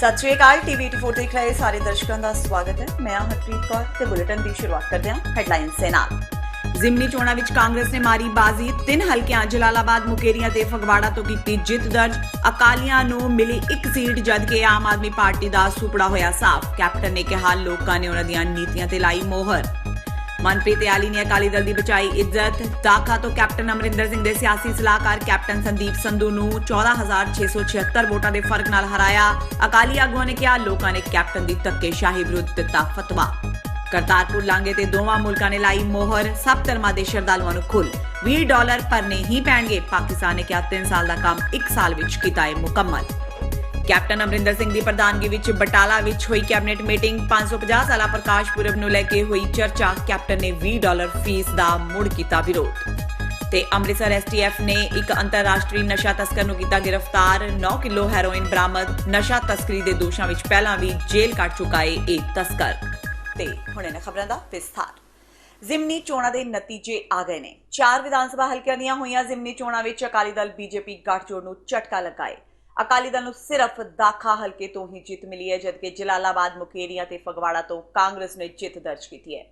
सत श्री अकाल टीवी 84 देख रहे सारे दर्शकों का स्वागत है। मैं हरप्रीत कौर ते बुलेटिन की शुरुआत करते हैं हेडलाइंस से नाल। जिमनी चोणां विच कांग्रेस ने मारी बाजी, 3 हलकियां जलालाबाद, मुकेरियां ते फगवाड़ा तो कीती जित दर्ज। अकालियां नूं मिली 1 सीट जदकि आम आदमी पार्टी दा सुपड़ा होया साफ। कैप्टन ने कहा लोकां ने उन्हां दियां नीतियां ते लाई मोहर। मनप्रीत आली ने अकाली दल की बचाई इज्जत। दाखा तो कैप्टन अमरिंदर सिंह दे सियासी सलाहकार कैप्टन संदीप संधू नूं 14,676 वोटां दे फर्क नाल हराया। अकाली आगुआं ने कहा लोकां ने कैप्टन दी धक्केशाही विरुद्ध दिता फतवा। करतारपुर लांघे ते दोवां मुल्कां ने लाई मोहर, सब धर्मां दे श्रद्धालुआं नूं खुल $20 भरने ही पैणगे। पाकिस्तान ने कहा 3 साल दा काम 1 साल विच कीता है मुकम्मल। कैप्टन अमरिंदर सिंह की प्रधानगी विच बटाला विच हुई कैबिनेट मीटिंग। 550 साला प्रकाश पुरब नूं लैके हुई चर्चा। कैप्टन ने $20 फीस दा मुड़ कीता विरोध। ते अमृतसर STF ने एक अंतरराष्ट्रीय नशा तस्कर नूं कीता गिरफ्तार। 9 किलो हैरोइन बरामद। नशा तस्करी दे दोषां विच पहलां भी जेल कट चुका है एक तस्कर। ते हुणे ने खबरां दा विस्तार। जिमनी चोणां दे नतीजे आ गए ने। 4 विधान सभा हलकियां दीआं होईआं जिमनी चोणां विच अकाली दल BJP गठजोड़ नूं झटका लगा है। अकाली दल नूं सिर्फ दाखा हलके तो ही जित मिली है, जबकि जलालाबाद, मुकेरियां ते फगवाड़ा तो कांग्रेस ने जित दर्ज की है।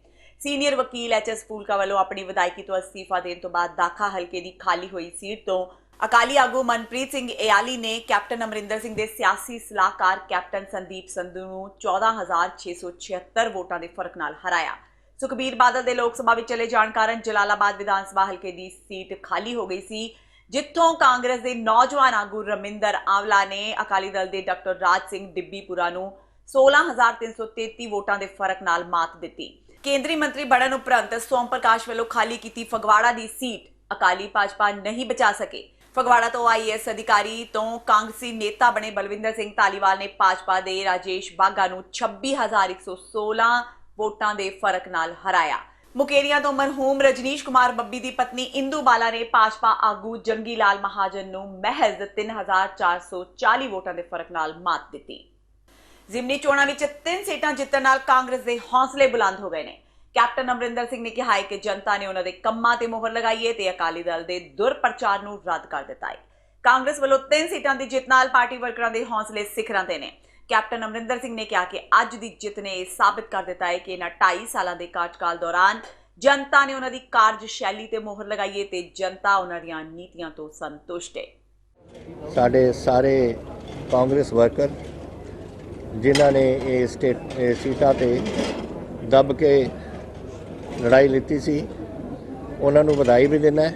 सीनियर वकील HS फूलका वालों अपनी विधायकी तो अस्तीफा देने तो बाद दाखा हलके की खाली हुई सीट तो अकाली आगू मनप्रीत सिंह आली ने कैप्टन अमरिंदर सिंह के सियासी सलाहकार कैप्टन संदीप संधू नूं 14,676 वोटां के फर्क नाल हराया। सुखबीर बादल के लोक सभा में चले जाण कारण जलालाबाद विधानसभा हलके की सीट खाली हो गई सी, जिथों कांग्रेस के नौजवान आगू रमिंदर आंवला ने अकाली दल के डॉक्टर राज सिंह डिब्बीपुरा नूं 16,333 वोटां के फर्क नाल मात दिती। केंद्रीय मंत्री बनन उपरंत सोम प्रकाश वालों खाली की फगवाड़ा की सीट अकाली भाजपा नहीं बचा सके। फगवाड़ा तो IAS अधिकारी तो कांग्रेसी नेता बने बलविंदर सिंह धालीवाल ने भाजपा के राजेश बाघा नूं 26,116 वोटां के फर्क नाल हराया। मुकेरिया तो मरहूम रजनीश कुमार बब्बी की पत्नी इंदू बाला ने भाजपा आगू जंगी लाल महाजन नूं महज 3,440 वोटां के फर्क नाल मात दिती। जिमनी चोणां विच 3 सीटां जितण नाल कांग्रेस के हौसले बुलंद हो गए ने। कैप्टन अमरिंदर सिंह ने कहा है कि जनता ने उन्हां दे कम्मां ते मोहर लगाई है ते अकाली दल के दुरप्रचार नूं रद्द कर दिता है। कांग्रेस वालों 3 सीटां की जित नाल पार्टी वर्करां दे हौसले सिखरां ते ने। कैप्टन अमरिंदर सिंह ने कहा कि अज की जित ने यह साबित कर दिता है कि इन्हां 2.5 साल के कार्यकाल दौरान जनता ने उन्हां दी कार्यशैली ते मोहर लगाई है ते जनता उन्हां दीआं नीतियां तो संतुष्ट है। साडे सारे कांग्रेस वर्कर जिन्हां ने ये सीटां ते दब के लड़ाई लीती सी, उन्हां नूं वधाई भी देना है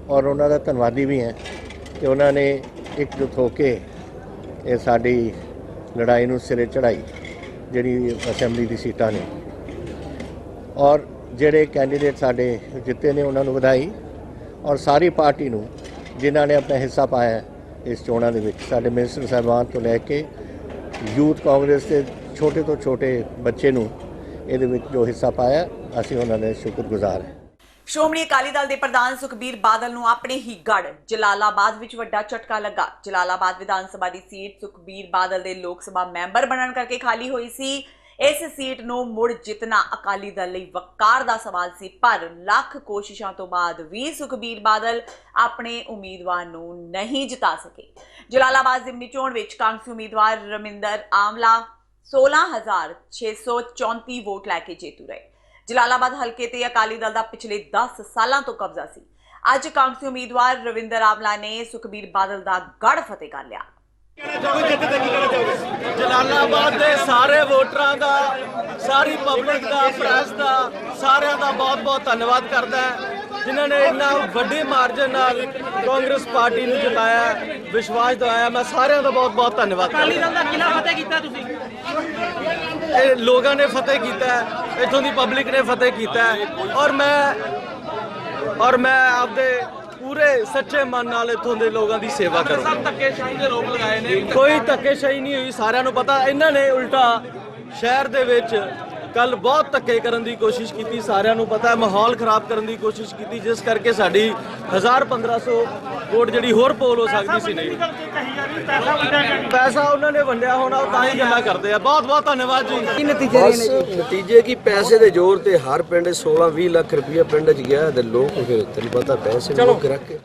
और उन्हां दा धन्नवादी भी है कि उन्हां ने एकजुट होके ये साडी लड़ाई नूं सिरे चढ़ाई जिहड़ी असैंबली दी सीटां ने। और ਜਿਹੜੇ कैंडीडेट साडे जिते ने उन्होंने ਵਧਾਈ और सारी पार्टी नूं जिन्हां ने अपना हिस्सा पाया इस चोणां दे विच। साडे मिनिस्टर साहबान तो लैके यूथ कांग्रेस के छोटे तो छोटे बच्चे नूं इहदे विच जो हिस्सा पाया असीं उन्हां दे शुक्रगुजार हैं। श्रोमणी अकाली दल के प्रधान सुखबीर बादल नूं अपने ही गढ़ जलालाबाद विच वड्डा झटका लगा। जलालाबाद विधान सभा की सीट सुखबीर बादल के लोक सभा मैंबर बनन करके खाली हुई सी। इस सीट नूं मुड़ जितना अकाली दल लई वकार दा सवाल सी, पर लख कोशिशों तो बाद भी सुखबीर बादल अपने उम्मीदवार नूं नहीं जिता सके। जलालाबाद जिमनी चोण विच कांग्रेसी उम्मीदवार रमिंदर आंवला 16,634 वोट लैके जेतू रहे। जलालाबाद हलके ते अकाली दल दा पिछले 10 सालां तो कब्जा सी। अज कांग्रेसी उम्मीदवार रविंदर आंवला ने सुखबीर बादल दा गढ़ फतेह कर लिया। जलालाबाद के सारे वोटरां का, सारी पब्लिक का, प्रेस का, सारिਆਂ ਦਾ बहुत धन्यवाद करता है जिन्होंने इन्ना वड्डे मार्जन नाल कांग्रेस पार्टी ਨੂੰ जिताया, विश्वास दिलाया। मैं सारिਆਂ ਦਾ बहुत धन्यवाद करता। अकाली दल दा किला फतेह कीता तुसीं? ਇਹ ਲੋਕਾਂ ਨੇ ਫਤਿਹ ਕੀਤਾ है, इत्थों ਦੀ पब्लिक ने फतेह किया है और मैं आपदे पूरे सच्चे मन नाल इत्थों दे लोगों की सेवा करूं। सब धक्केशाही दे रोक लगाए ने, कोई धक्केशाही नहीं हुई। सारिਆਂ ਨੂੰ पता इन्हां ने उल्टा शहर दे विच कल बहुत धक्के करन दी कोशिश की। सारिਆਂ ਨੂੰ पता माहौल खराब करन दी कोशिश की, जिस करके साडी 1,000-1,500 वोट जिहड़ी होर पोल हो सकती सी नहीं। पैसा उन्होंने वंडिया होना, तां ही गल्लां करदे आ। बहुत धन्यवाद जी। नतीजे की पैसे दे जोर ते हर पिंड 16-20 लाख रुपया पिंड च गया ते लोग फिर तैनूं पता पैसे लोग रख के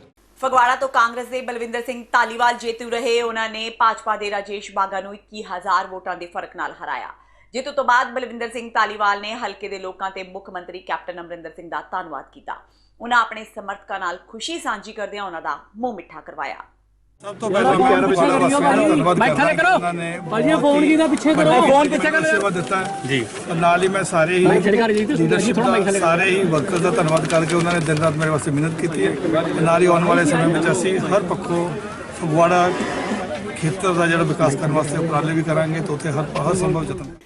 ਫਗਵਾੜਾ ਤੋਂ ਕਾਂਗਰਸ ਦੇ ਬਲਵਿੰਦਰ ਸਿੰਘ ਧਾਲੀਵਾਲ ਜੇਤੂ ਰਹੇ। ਉਹਨਾਂ ਨੇ ਭਾਜਪਾ ਦੇ ਰਾਜੇਸ਼ ਬਾਗਾ ਨੂੰ 21,000 ਵੋਟਾਂ ਦੇ ਫਰਕ ਨਾਲ ਹਰਾਇਆ। ਜੇਤੂ ਤੋਂ ਬਾਅਦ ਬਲਵਿੰਦਰ ਸਿੰਘ ਧਾਲੀਵਾਲ ਨੇ ਹਲਕੇ ਦੇ ਲੋਕਾਂ ਤੇ ਮੁੱਖ ਮੰਤਰੀ ਕੈਪਟਨ ਅਮਰਿੰਦਰ ਸਿੰਘ ਦਾ ਧੰਨਵਾਦ ਕੀਤਾ। ਉਹਨਾਂ ਆਪਣੇ ਸਮਰਥਕਾਂ ਨਾਲ ਖੁਸ਼ੀ ਸਾਂਝੀ ਕਰਦਿਆਂ ਉਹਨਾਂ ਦਾ ਮੂੰਹ ਮਿੱਠਾ ਕਰਵਾਇਆ। ਸਭ ਤੋਂ ਪਹਿਲਾਂ ਮੈਂ ਧੰਨਵਾਦ ਕਰਦਾ ਉਹਨਾਂ ਨੇ ਭਾਜੀ ਫੋਨ ਕਿਹਦਾ ਪਿੱਛੇ ਕਰੋ ਫੋਨ ਪਿੱਛੇ ਕਰ ਸੇਵਾ ਦਿੱਤਾ ਜੀ। ਨਾਲ ਹੀ ਮੈਂ ਸਾਰੇ ਹੀ ਲੀਡਰਸ਼ਿਪ ਦਾ ਸਾਰੇ ਹੀ ਵਰਕਰ ਦਾ ਧੰਨਵਾਦ ਕਰਕੇ ਉਹਨਾਂ ਨੇ ਦਿਨ ਰਾਤ ਮੇਰੇ ਵਾਸਤੇ ਮਿਹਨਤ ਕੀਤੀ ਹੈ। ਨਾਲ ਹੀ ਆਉਣ ਵਾਲੇ ਸਮੇਂ ਵਿੱਚ ਅਸੀਂ ਹਰ ਪੱਖੋਂ ਫਗਵਾੜਾ ਖੇਤਰ ਦਾ ਜਿਹੜਾ ਵਿਕਾਸ ਕਰਨ ਵਾਸਤੇ ਉਪਰਾਲੇ ਵੀ ਕਰਾਂਗੇ ਤੇ ਉੱਥੇ ਹਰ ਸੰਭਵ ਯਤਨ।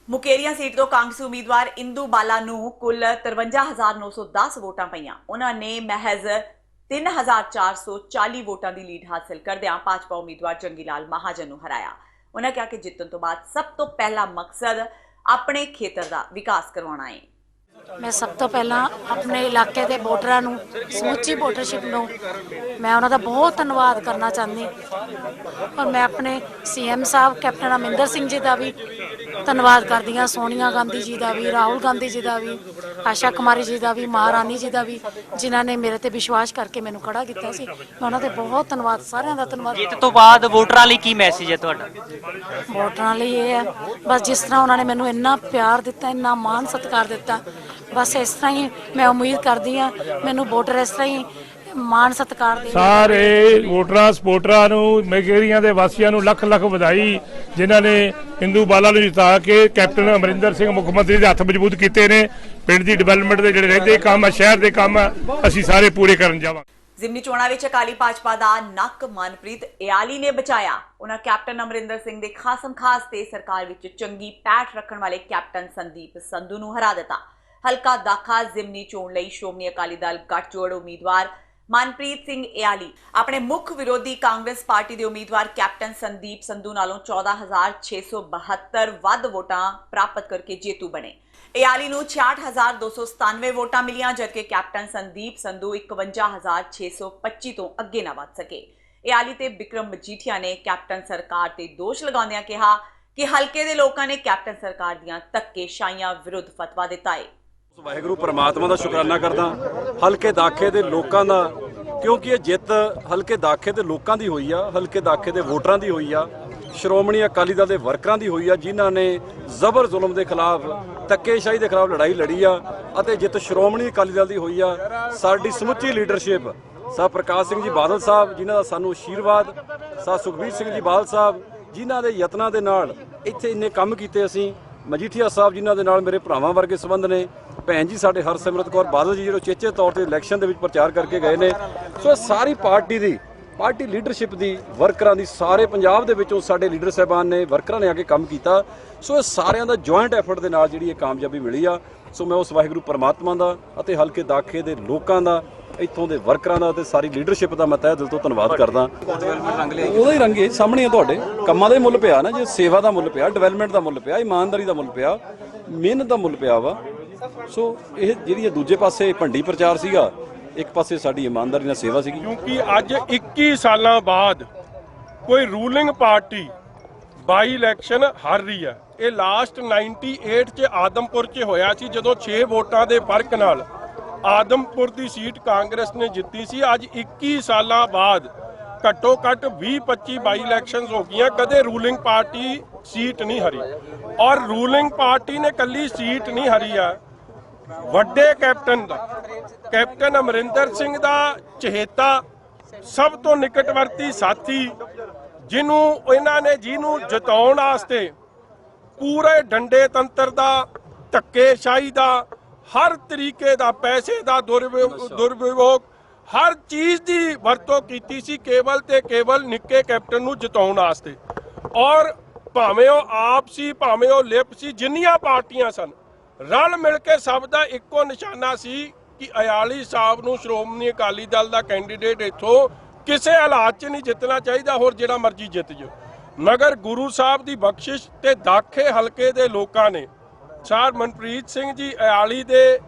ਮੁਕੇਰੀਆਂ ਸੀਟ ਤੋਂ ਕਾਂਗਰਸ ਉਮੀਦਵਾਰ ਇੰਦੂ ਬਾਲਾ ਨੂੰ ਕੁੱਲ 53,910 ਵੋਟਾਂ ਪਈਆਂ। ਉਹਨਾਂ ਨੇ ਮਹਿਜ਼ 3,440 ਵੋਟਾਂ ਦੀ ਲੀਡ ਹਾਸਲ ਕਰਦਿਆਂ ਭਾਜਪਾ ਉਮੀਦਵਾਰ ਜੰਗੀ ਲਾਲ ਮਹਾਜਨ ਨੂੰ ਹਰਾਇਆ। ਉਹਨਾਂ ਕਿਹਾ ਕਿ ਜਿੱਤਣ ਤੋਂ ਬਾਅਦ ਸਭ ਤੋਂ ਪਹਿਲਾ ਮਕਸਦ ਆਪਣੇ ਖੇਤਰ ਦਾ ਵਿਕਾਸ ਕਰਵਾਉਣਾ ਹੈ। ਮੈਂ ਸਭ ਤੋਂ ਪਹਿਲਾਂ ਆਪਣੇ ਇਲਾਕੇ ਦੇ ਵੋਟਰਾਂ ਨੂੰ, ਸਮੁੱਚੀ ਵੋਟਰਸ਼ਿਪ ਨੂੰ ਮੈਂ ਉਹਨਾਂ ਦਾ ਬਹੁਤ ਧੰਨਵਾਦ ਕਰਨਾ ਚਾਹੁੰਦੀ। ਔਰ ਮੈਂ ਆਪਣੇ ਸੀਐਮ ਸਾਹਿਬ ਕੈਪਟਨ ਅਮਰਿੰਦਰ ਸਿੰਘ ਜੀ ਦਾ ਵੀ ਧੰਨਵਾਦ ਕਰਦੀ ਹਾਂ, ਸੋਨੀਆ ਗਾਂਧੀ ਜੀ ਦਾ ਵੀ, ਰਾਹੁਲ ਗਾਂਧੀ ਜੀ ਦਾ ਵੀ, ਆਸ਼ਾ ਕੁਮਾਰੀ ਜੀ ਦਾ ਵੀ, ਮਹਾਰਾਣੀ ਜੀ ਦਾ ਵੀ, ਜਿਨ੍ਹਾਂ ਨੇ ਮੇਰੇ ਤੇ ਵਿਸ਼ਵਾਸ ਕਰਕੇ ਮੈਨੂੰ ਖੜਾ ਕੀਤਾ ਸੀ। ਮੈਂ ਉਹਨਾਂ ਦੇ ਬਹੁਤ ਧੰਨਵਾਦ, ਸਾਰਿਆਂ ਦਾ ਧੰਨਵਾਦ। ਜਿੱਤ ਤੋਂ ਬਾਅਦ ਵੋਟਰਾਂ ਲਈ ਕੀ ਮੈਸੇਜ ਹੈ ਤੁਹਾਡਾ? ਵੋਟਰਾਂ ਲਈ ਇਹ ਹੈ ਬਸ ਜਿਸ ਤਰ੍ਹਾਂ ਉਹਨਾਂ ਨੇ ਮੈਨੂੰ ਇੰਨਾ ਪਿਆਰ ਦਿੱਤਾ, ਇੰਨਾ ਮਾਣ ਸਤਿਕਾਰ ਦਿੱਤਾ, ਬਸ ਇਸ ਤਰ੍ਹਾਂ ਹੀ ਮੈਂ ਉਮੀਦ ਕਰਦੀ ਹਾਂ ਮੈਨੂੰ ਵੋਟਰ ਇਸ ਤਰ੍ਹਾਂ ਹੀ ਮਾਣ ਸਤਿਕਾਰ ਦੇ। ਸਾਰੇ ਵੋਟਰਾਂ ਸਪੋਰਟਰਾਂ ਨੂੰ, ਮੁਕੇਰੀਆਂ ਦੇ ਵਾਸੀਆਂ ਨੂੰ ਲੱਖ ਲੱਖ ਵਧਾਈ, ਜਿਨ੍ਹਾਂ ਨੇ ਇੰਦੂ ਬਾਲਾ ਨੂੰ ਜਿਤਾ ਕੇ ਕੈਪਟਨ ਅਮਰਿੰਦਰ ਸਿੰਘ ਮੁੱਖ ਮੰਤਰੀ ਦੇ ਹੱਥ ਮਜ਼ਬੂਤ ਕੀਤੇ ਨੇ। ਪਿੰਡ ਦੀ ਡਿਵੈਲਪਮੈਂਟ ਦੇ ਜਿਹੜੇ ਰਹਿੰਦੇ ਕੰਮ ਆ, ਸ਼ਹਿਰ ਦੇ ਕੰਮ ਆ, ਅਸੀਂ ਸਾਰੇ ਪੂਰੇ ਕਰਨ ਜਾਵਾਂਗੇ। ਜ਼ਿਮਨੀ ਚੋਣਾਂ ਵਿੱਚ ਅਕਾਲੀ ਭਾਜਪਾ ਦਾ ਨੱਕ ਮਨਪ੍ਰੀਤ ਇਆਲੀ ਨੇ ਬਚਾਇਆ। ਉਹਨਾਂ ਕੈਪਟਨ ਅਮਰਿੰਦਰ ਸਿੰਘ ਦੇ ਖਾਸਮ ਖਾਸ ਤੇ ਸਰਕਾਰ ਵਿੱਚ ਚੰਗੀ ਪੈਠ ਰੱਖਣ ਵਾਲੇ ਕੈਪਟਨ ਸੰਦੀਪ ਸੰਧੂ ਨੂੰ ਹਰਾ ਦਿੱਤਾ। ਹਲਕਾ ਦਾਖਾ ਜ਼ਿਮਨੀ ਚੋਣ ਲਈ ਸ਼੍ਰੋਮਣੀ ਅਕਾਲੀ ਦਲ ਗੱਠਜੋੜ ਉਮੀਦਵਾਰ ਮਨਪ੍ਰੀਤ ਸਿੰਘ ਇਆਲੀ ਆਪਣੇ ਮੁੱਖ ਵਿਰੋਧੀ ਕਾਂਗਰਸ ਪਾਰਟੀ ਦੇ ਉਮੀਦਵਾਰ ਕੈਪਟਨ ਸੰਦੀਪ ਸੰਧੂ ਨਾਲੋਂ 14,672 ਵੱਧ ਵੋਟਾਂ ਪ੍ਰਾਪਤ ਕਰਕੇ ਜੇਤੂ ਬਣੇ। ਇਆਲੀ ਨੂੰ 66,297 ਵੋਟਾਂ ਮਿਲੀਆਂ, ਜਦਕਿ ਕੈਪਟਨ ਸੰਦੀਪ ਸੰਧੂ 51,625 ਤੋਂ ਅੱਗੇ ਨਾ ਵੱਧ ਸਕੇ। ਇਆਲੀ ਤੇ ਬਿਕਰਮ ਮਜੀਠੀਆ ਨੇ ਕੈਪਟਨ ਸਰਕਾਰ ਤੇ ਦੋਸ਼ ਲਗਾਉਂਦਿਆਂ ਕਿਹਾ ਕਿ ਹਲਕੇ ਦੇ ਲੋਕਾਂ ਨੇ ਕੈਪਟਨ ਸਰਕਾਰ ਦੀਆਂ ਧੱਕੇਸ਼ਾਹੀਆਂ ਵਿਰੁੱਧ ਫਤਵਾ ਦਿੱਤਾ ਹੈ। ਵਾਹਿਗੁਰੂ ਪਰਮਾਤਮਾ ਦਾ ਸ਼ੁਕਰਾਨਾ ਕਰਦਾ ਹਲਕੇ ਦਾਖੇ ਦੇ ਲੋਕਾਂ ਦਾ, ਕਿਉਂਕਿ ਇਹ ਜਿੱਤ ਹਲਕੇ ਦਾਖੇ ਦੇ ਲੋਕਾਂ ਦੀ ਹੋਈ ਆ, ਹਲਕੇ ਦਾਖੇ ਦੇ ਵੋਟਰਾਂ ਦੀ ਹੋਈ ਆ, ਸ਼੍ਰੋਮਣੀ ਅਕਾਲੀ ਦਲ ਦੇ ਵਰਕਰਾਂ ਦੀ ਹੋਈ ਆ, ਜਿਨ੍ਹਾਂ ਨੇ ਜ਼ਬਰ ਜ਼ੁਲਮ ਦੇ ਖਿਲਾਫ, ਧੱਕੇਸ਼ਾਹੀ ਦੇ ਖਿਲਾਫ ਲੜਾਈ ਲੜੀ ਆ, ਅਤੇ ਜਿੱਤ ਸ਼੍ਰੋਮਣੀ ਅਕਾਲੀ ਦਲ ਦੀ ਹੋਈ ਆ। ਸਾਡੀ ਸਮੁੱਚੀ ਲੀਡਰਸ਼ਿਪ, ਸਾਹਿਬ ਪ੍ਰਕਾਸ਼ ਸਿੰਘ ਜੀ ਬਾਦਲ ਸਾਹਿਬ ਜਿਨ੍ਹਾਂ ਦਾ ਸਾਨੂੰ ਆਸ਼ੀਰਵਾਦ, ਸਾਹਿਬ ਸੁਖਬੀਰ ਸਿੰਘ ਜੀ ਬਾਦਲ ਸਾਹਿਬ ਜਿਨ੍ਹਾਂ ਦੇ ਯਤਨਾਂ ਦੇ ਨਾਲ ਇੱਥੇ ਇੰਨੇ ਕੰਮ ਕੀਤੇ, ਅਸੀਂ ਮਜੀਠੀਆ ਸਾਹਿਬ ਜਿਨ੍ਹਾਂ ਦੇ ਨਾਲ ਮੇਰੇ ਭਰਾਵਾਂ ਵਰਗੇ ਸੰਬੰਧ ਨੇ, ਭੈਣ ਜੀ ਸਾਡੇ ਹਰਸਿਮਰਤ ਕੌਰ ਬਾਦਲ ਜੀ ਜਿਹੜੇ ਚੇਚੇ ਤੌਰ ਤੇ ਇਲੈਕਸ਼ਨ ਦੇ ਵਿੱਚ ਪ੍ਰਚਾਰ ਕਰਕੇ ਗਏ ਨੇ। ਸੋ ਸਾਰੀ ਪਾਰਟੀ ਲੀਡਰਸ਼ਿਪ ਦੀ, ਵਰਕਰਾਂ ਦੀ, ਸਾਰੇ ਪੰਜਾਬ ਦੇ ਵਿੱਚੋਂ ਸਾਡੇ ਲੀਡਰ ਸਾਹਿਬਾਨ ਨੇ, ਵਰਕਰਾਂ ਨੇ ਆ ਕੇ ਕੰਮ ਕੀਤਾ। ਸੋ ਇਹ ਸਾਰਿਆਂ ਦਾ ਜੁਆਇੰਟ ਐਫਰਟ ਦੇ ਨਾਲ ਜਿਹੜੀ ਇਹ ਕਾਮਯਾਬੀ ਮਿਲੀ ਆ। ਸੋ ਮੈਂ ਉਸ ਵਾਹਿਗੁਰੂ ਪਰਮਾਤਮਾ ਦਾ ਅਤੇ ਹਲਕੇ ਦਾਖੇ ਦੇ ਲੋਕਾਂ ਦਾ, ਇੱਥੋਂ ਦੇ ਵਰਕਰਾਂ ਦਾ ਅਤੇ ਸਾਰੀ ਲੀਡਰਸ਼ਿਪ ਦਾ ਮੈਂ ਤਹਿ ਦਿਲ ਤੋਂ ਧੰਨਵਾਦ ਕਰਦਾ। ਉਹਦਾ ਹੀ ਰੰਗ ਸਾਹਮਣੇ ਆ ਤੁਹਾਡੇ, ਕੰਮਾਂ ਦਾ ਹੀ ਮੁੱਲ ਪਿਆ ਨਾ, ਜੇ ਸੇਵਾ ਦਾ ਮੁੱਲ ਪਿਆ, ਡਿਵੈਲਪਮੈਂਟ ਦਾ ਮੁੱਲ ਪਿਆ, ਇਮਾਨਦਾਰੀ ਦਾ ਮੁੱਲ ਪਿਆ, ਮਿਹਨਤ ਦਾ ਮੁੱਲ ਪਿਆ ਵਾ। ਸੋ ਇਹ ਜਿਹੜੀ ਦੂਜੇ ਪਾਸੇ ਭੰਡੀ ਪ੍ਰਚਾਰ ਸੀਗਾ, ਇੱਕ ਪਾਸੇ ਸਾਡੀ ਇਮਾਨਦਾਰੀ ਨਾਲ ਸੇਵਾ ਸੀਗੀ। ਕਿਉਂਕਿ ਅੱਜ 21 ਸਾਲਾਂ ਬਾਅਦ ਕੋਈ ਰੂਲਿੰਗ ਪਾਰਟੀ ਬਾਈ ਇਲੈਕਸ਼ਨ ਹਾਰ ਰਹੀ ਹੈ। ਇਹ ਲਾਸਟ 98 'ਚ ਆਦਮਪੁਰ 'ਚ ਹੋਇਆ ਸੀ, ਜਦੋਂ 6 ਵੋਟਾਂ ਦੇ ਫਰਕ ਨਾਲ ਆਦਮਪੁਰ ਦੀ ਸੀਟ ਕਾਂਗਰਸ ਨੇ ਜਿੱਤੀ ਸੀ। ਅੱਜ 21 ਸਾਲਾਂ ਬਾਅਦ ਘੱਟੋ ਘੱਟ 20-25 ਬਾਈ ਇਲੈਕਸ਼ਨਸ ਹੋ ਗਈਆਂ, ਕਦੇ ਰੂਲਿੰਗ ਪਾਰਟੀ ਸੀਟ ਨਹੀਂ ਹਾਰੀ। ਔਰ ਰੂਲਿੰਗ ਪਾਰਟੀ ਨੇ ਕੱਲੀ ਸੀਟ ਨਹੀਂ ਹਾਰੀ ਆ, ਵੱਡੇ ਕੈਪਟਨ ਦਾ, ਕੈਪਟਨ ਅਮਰਿੰਦਰ ਸਿੰਘ ਦਾ ਚਹੇਤਾ, ਸਭ ਤੋਂ ਨਿਕਟਵਰਤੀ ਸਾਥੀ, ਜਿਹਨੂੰ ਜਿਤਾਉਣ ਵਾਸਤੇ ਪੂਰੇ ਡੰਡੇ ਤੰਤਰ ਦਾ, ਧੱਕੇਸ਼ਾਹੀ ਦਾ, ਹਰ ਤਰੀਕੇ ਦਾ, ਪੈਸੇ ਦਾ ਦੁਰਵਿਵਹਾਰ, ਹਰ ਚੀਜ਼ ਦੀ ਵਰਤੋਂ ਕੀਤੀ ਸੀ ਕੇਵਲ ਤੇ ਕੇਵਲ ਨਿੱਕੇ ਕੈਪਟਨ ਨੂੰ ਜਿਤਾਉਣ ਵਾਸਤੇ। ਔਰ ਭਾਵੇਂ ਉਹ ਆਪ ਸੀ, ਭਾਵੇਂ ਉਹ ਲਿਪ ਸੀ, ਜਿੰਨੀਆਂ ਪਾਰਟੀਆਂ ਸਨ, ਰਲ ਮਿਲ ਕੇ ਸਭ ਦਾ ਇੱਕੋ ਨਿਸ਼ਾਨਾ ਸੀ ਕਿ ਇਆਲੀ ਸਾਹਿਬ ਨੂੰ ਸ਼੍ਰੋਮਣੀ ਅਕਾਲੀ ਦਲ ਦਾ ਕੈਂਡੀਡੇਟ ਇੱਥੋਂ ਕਿਸੇ ਹਾਲਾਤ 'ਚ ਨਹੀਂ ਜਿੱਤਣਾ ਚਾਹੀਦਾ, ਹੋਰ ਜਿਹੜਾ ਮਰਜ਼ੀ ਜਿੱਤ ਜਾਓ। ਮਗਰ ਗੁਰੂ ਸਾਹਿਬ ਦੀ ਬਖਸ਼ਿਸ਼ ਤੇ ਦਾਖੇ ਹਲਕੇ ਦੇ ਲੋਕਾਂ ਨੇ ਸਰ ਮਨਪ੍ਰੀਤ ਸਿੰਘ ਜੀ ਇਆਲੀ ਦੇ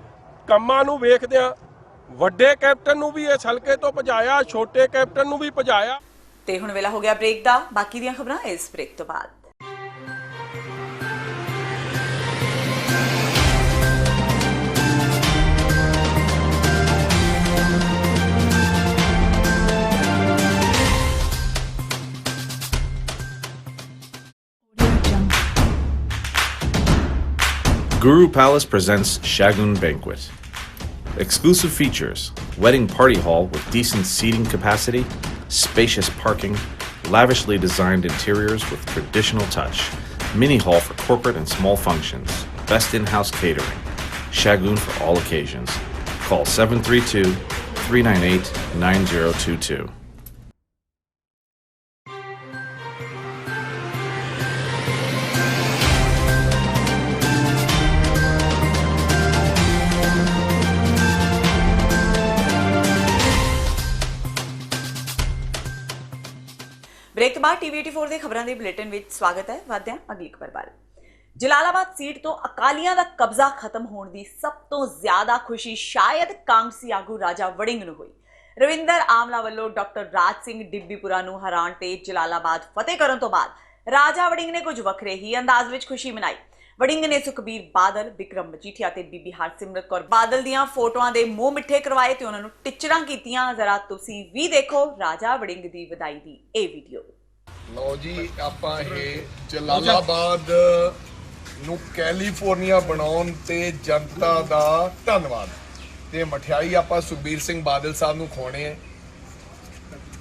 ਕੰਮਾਂ ਨੂੰ ਵੇਖਦਿਆਂ ਵੱਡੇ ਕੈਪਟਨ ਨੂੰ ਵੀ ਇਸ ਹਲਕੇ ਤੋਂ ਭਜਾਇਆ, ਛੋਟੇ ਕੈਪਟਨ ਨੂੰ ਵੀ ਭਜਾਇਆ। ਤੇ ਹੁਣ ਵੇਲਾ ਹੋ ਗਿਆ ਬ੍ਰੇਕ ਦਾ। ਬਾਕੀ ਦੀਆਂ ਖਬਰਾਂ ਇਸ ਬ੍ਰੇਕ ਤੋਂ ਬਾਅਦ। Guru Palace presents Shagun Banquet. Exclusive features: wedding party hall with decent seating capacity, spacious parking, lavishly designed interiors with traditional touch, mini hall for corporate and small functions, best in-house catering. Shagun for all occasions. Call 732-398-9022. Break ਤੋਂ ਬਾਅਦ TV 84 ਦੇ ਖਬਰਾਂ ਦੇ bulletin ਵਿੱਚ ਸਵਾਗਤ ਹੈ। ਵਧਦੇ ਹਾਂ ਅਗਲੀ ਖਬਰ ਵੱਲ। ਜਲਾਲਾਬਾਦ ਸੀਟ ਤੋਂ ਅਕਾਲੀਆਂ ਦਾ ਕਬਜ਼ਾ ਖਤਮ ਹੋਣ ਦੀ ਸਭ ਤੋਂ ਜ਼ਿਆਦਾ ਖੁਸ਼ੀ ਸ਼ਾਇਦ ਕਾਂਗਰਸੀ ਆਗੂ ਰਾਜਾ ਵੜਿੰਗ ਨੂੰ ਹੋਈ। ਰਵਿੰਦਰ ਆਮਲਾ ਵੱਲੋਂ ਡਾਕਟਰ ਰਾਜ ਸਿੰਘ ਡਿੱਬੀਪੁਰਾ ਨੂੰ ਹਰਾਉਣ ਤੇ ਜਲਾਲਾਬਾਦ ਫਤਿਹ ਕਰਨ ਤੋਂ ਬਾਅਦ ਰਾਜਾ ਵੜਿੰਗ ਨੇ ਕੁਝ ਵੱਖਰੇ ਹੀ ਅੰਦਾਜ਼ ਵਿੱਚ ਖੁਸ਼ੀ ਮਨਾਈ। ਵੜਿੰਗ ਨੇ ਸੁਖਬੀਰ ਬਾਦਲ, ਵਿਕਰਮ ਮਜੀਠੀਆ ਤੇ ਬੀਬੀ ਹਰਸਿਮਰਤ ਕੌਰ ਬਾਦਲ ਦੀਆਂ ਫੋਟੋਆਂ ਦੇ ਮੂੰਹ ਮਿੱਠੇ ਕਰਵਾਏ ਤੇ ਉਹਨਾਂ ਨੂੰ ਟਿਚਰਾਂ ਕੀਤੀਆਂ। ਜ਼ਰਾ ਤੁਸੀਂ ਵੀ ਦੇਖੋ ਰਾਜਾ ਵੜਿੰਗ ਦੀ ਵਧਾਈ ਦੀ ਇਹ ਵੀਡੀਓ। ਲਓ ਜੀ, ਆਪਾਂ ਇਹ ਜਲਾਲਾਬਾਦ ਨੂੰ ਕੈਲੀਫੋਰਨੀਆ ਬਣਾਉਣ ਤੇ ਜਨਤਾ ਦਾ ਧੰਨਵਾਦ ਤੇ ਮਠਿਆਈ ਆਪਾਂ ਸੁਖਬੀਰ ਸਿੰਘ ਬਾਦਲ ਸਾਹਿਬ ਨੂੰ ਖਵਾਉਣੇ ਹੈ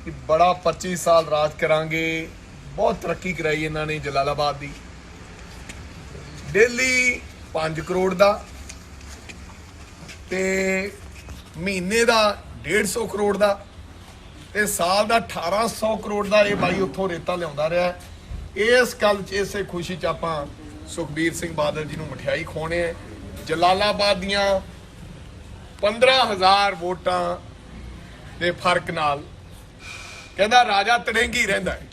ਕਿ ਬੜਾ 25 ਸਾਲ ਰਾਜ ਕਰਾਂਗੇ। ਬਹੁਤ ਤਰੱਕੀ ਕਰਾਈ ਇਹਨਾਂ ਨੇ ਜਲਾਲਾਬਾਦ ਦੀ। ਡੇਲੀ 5 ਕਰੋੜ ਦਾ ਤੇ ਮਹੀਨੇ ਦਾ 150 ਕਰੋੜ ਦਾ ਤੇ ਸਾਲ ਦਾ 1800 ਕਰੋੜ ਦਾ ਇਹ ਬਾਈ ਉੱਥੋਂ ਰੇਤਾ ਲਿਆਉਂਦਾ ਰਿਹਾ। ਇਸ ਗੱਲ 'ਚ ਇਸੇ ਖੁਸ਼ੀ 'ਚ ਆਪਾਂ ਸੁਖਬੀਰ ਸਿੰਘ ਬਾਦਲ ਜੀ ਨੂੰ ਮਠਿਆਈ ਖਵਾਉਣੇ ਹੈ। ਜਲਾਲਾਬਾਦ ਦੀਆਂ 15,000 ਵੋਟਾਂ ਦੇ ਫਰਕ ਨਾਲ ਕਹਿੰਦਾ ਰਾਜਾ ਤੜੇਂਗੀ ਰਹਿੰਦਾ ਹੈ।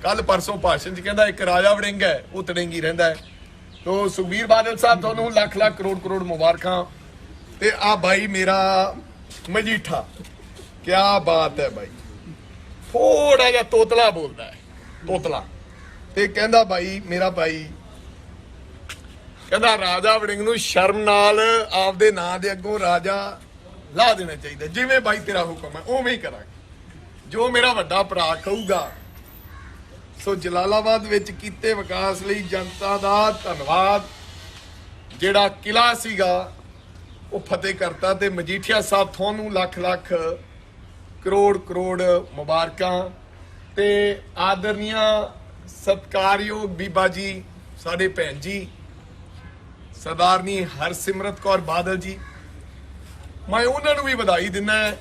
ਕੱਲ ਪਰਸੋਂ ਭਾਸ਼ਣ 'ਚ ਕਹਿੰਦਾ ਇੱਕ ਰਾਜਾ ਵੜਿੰਗ ਹੈ, ਉਹ ਤੜੇਂਗੀ ਰਹਿੰਦਾ ਹੈ। ਤੋ ਸੁਖਬੀਰ ਬਾਦਲ ਸਾਹਿਬ ਤੁਹਾਨੂੰ ਲੱਖ ਲੱਖ ਕਰੋੜ ਕਰੋੜ ਮੁਬਾਰਕਾਂ। ਤੇ ਆ ਬਾਈ ਮੇਰਾ ਮਜੀਠਾ, ਕਿਆ ਬਾਤ ਹੈ ਬਾਈ, ਥੋੜਾ ਜਿਹਾ ਤੋਤਲਾ ਬੋਲਦਾ ਹੈ, ਤੋਤਲਾ। ਤੇ ਕਹਿੰਦਾ ਬਾਈ ਮੇਰਾ ਬਾਈ ਕਹਿੰਦਾ ਰਾਜਾ ਵੜਿੰਗ ਨੂੰ ਸ਼ਰਮ ਨਾਲ ਆਪਦੇ ਨਾਂ ਦੇ ਅੱਗੋਂ ਰਾਜਾ ਲਾ ਦੇਣਾ ਚਾਹੀਦਾ। ਜਿਵੇਂ ਬਾਈ ਤੇਰਾ ਹੁਕਮ ਹੈ ਉਵੇਂ ਹੀ ਕਰਾਂਗੇ, ਜੋ ਮੇਰਾ ਵੱਡਾ ਭਰਾ ਕਹੂਗਾ। ਸੋ ਜਲਾਲਾਬਾਦ ਵਿੱਚ ਕੀਤੇ ਵਿਕਾਸ ਲਈ ਜਨਤਾ ਦਾ ਧੰਨਵਾਦ। ਜਿਹੜਾ ਕਿਲਾ ਸੀਗਾ ਉਹ ਫਤਿਹ ਕਰਤਾ ਤੇ ਮਜੀਠੀਆ ਸਾਹਿਬ ਤੁਹਾਨੂੰ ਲੱਖ ਲੱਖ ਕਰੋੜ ਕਰੋੜ ਮੁਬਾਰਕਾਂ। ਤੇ ਆਦਰਨੀਆ ਸਤਿਕਾਰਯੋਗ ਬੀਬਾ ਜੀ, ਸਾਡੇ ਭੈਣ ਜੀ ਸਰਦਾਰਨੀ ਹਰਸਿਮਰਤ ਕੌਰ ਬਾਦਲ ਜੀ, ਮੈਂ ਉਹਨਾਂ ਨੂੰ ਵੀ ਵਧਾਈ ਦਿੰਦਾ।